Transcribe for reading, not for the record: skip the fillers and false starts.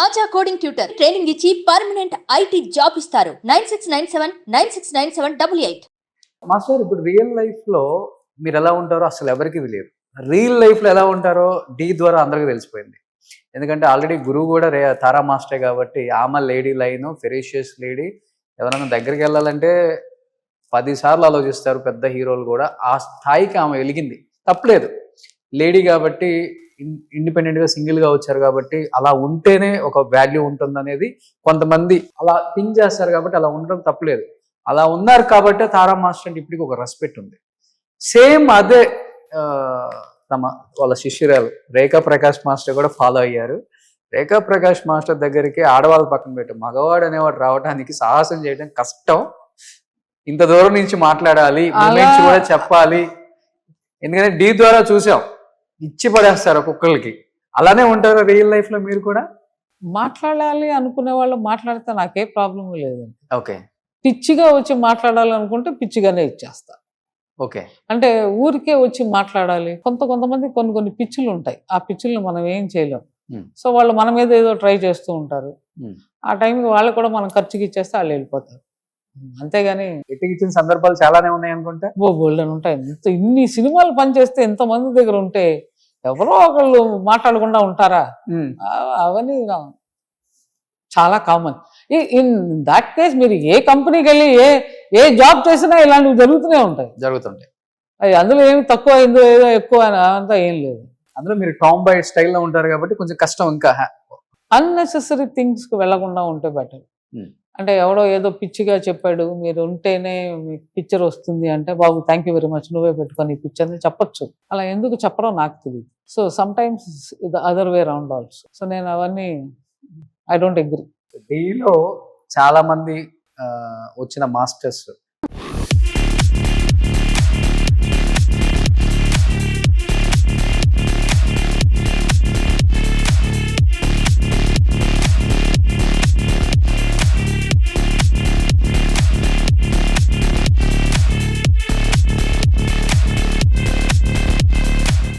ఆచా coding tutor training ఇచ్చి permanent IT job ఇస్తారు. 9697969788. Master ఇప్పుడు రియల్ లైఫ్ లో మీరు ఎలా ఉంటారో అసలు ఎవరికి తెలియదు. రియల్ లైఫ్ లో ఎలా ఉంటారో డి ద్వారా అందరికీ తెలిసిపోయింది. ఎందుకంటే ఆల్రెడీ గురువు కూడా తారా మాస్టరే కాబట్టి ఆమె లేడీ లైన్ ఫెరీషియస్ లేడీ. ఎవరైనా దగ్గరికి వెళ్ళాలంటే 10 సార్లు ఆలోచిస్తారు పెద్ద హీరోలు కూడా. ఆ స్థాయికి ఆమె వెలిగింది, తప్పలేదు. లేడీ కాబట్టి ఇండిపెండెంట్గా సింగిల్గా వచ్చారు కాబట్టి అలా ఉంటేనే ఒక వాల్యూ ఉంటుంది అనేది కొంతమంది అలా థింక్ చేస్తారు కాబట్టి అలా ఉండడం తప్పలేదు. అలా ఉన్నారు కాబట్టి తారా మాస్టర్ అంటే ఇప్పటికి ఒక రెస్పెక్ట్ ఉంది. సేమ్ అదే వాళ్ళ శిష్యురాలు రేఖా ప్రకాష్ మాస్టర్ కూడా ఫాలో అయ్యారు. రేఖా ప్రకాష్ మాస్టర్ దగ్గరికి ఆడవాళ్ళు పక్కన పెట్టు, మగవాడు అనేవాడు రావడానికి సాహసం చేయడం కష్టం. ఇంత దూరం నుంచి మాట్లాడాలి, మూమెంట్స్ కూడా చెప్పాలి. ఎందుకంటే డి ద్వారా చూసాం, ఇచ్చి పడేస్తారు ఒక్కొక్కరికి. అలానే ఉంటారు రియల్ లైఫ్ లో మీరు కూడా? మాట్లాడాలి అనుకునే వాళ్ళు మాట్లాడితే నాకే ప్రాబ్లం లేదండి. ఓకే. పిచ్చిగా వచ్చి మాట్లాడాలి అనుకుంటే పిచ్చిగానే ఇచ్చేస్తా. ఓకే. అంటే ఊరికే వచ్చి మాట్లాడాలి. కొంతమంది కొన్ని పిచ్చులు ఉంటాయి. ఆ పిచ్చుల్ని మనం ఏం చేయలేం. సో వాళ్ళు మన మీద ఏదో ట్రై చేస్తూ ఉంటారు. ఆ టైంకి వాళ్ళు కూడా మనం ఖర్చుకి ఇచ్చేస్తే వాళ్ళు వెళ్ళిపోతారు. అంతేగాని ఇచ్చిన సందర్భాలు చాలానే ఉన్నాయి అనుకుంటా. బోల్డెన్ ఉంటాయి. ఇన్ని సినిమాలు పనిచేస్తే ఎంతమంది దగ్గర ఉంటే ఎవరో ఒకళ్ళు మాట్లాడకుండా ఉంటారా? అవన్నీ చాలా కామన్. ఇన్ దాట్ కేస్ మీరు ఏ కంపెనీకి వెళ్ళి ఏ జాబ్ చేసినా ఇలాంటివి జరుగుతుంటాయి. అందులో ఏమి తక్కువ అయిందో ఏదో ఎక్కువ అంతా ఏం లేదు. అందులో మీరు టామ్ బాయ్ స్టైల్లో ఉంటారు కాబట్టి కొంచెం కష్టం. ఇంకా అన్నెసెసరీ థింగ్స్కి వెళ్లకుండా ఉంటే బెటర్. అంటే ఎవడో ఏదో పిచ్చిగా చెప్పాడు, మీరు ఉంటేనే మీకు పిక్చర్ వస్తుంది అంటే, బాబు థ్యాంక్ యూ వెరీ మచ్, నువ్వే పెట్టుకొని ఈ పిక్చర్ అని చెప్పొచ్చు. అలా ఎందుకు చెప్పరో నాకు తెలియదు. So some times the other way round also. So నేను అవన్నీ ఐ డోంట్ అగ్రీ. డీలో చాలా మంది వచ్చిన మాస్టర్స్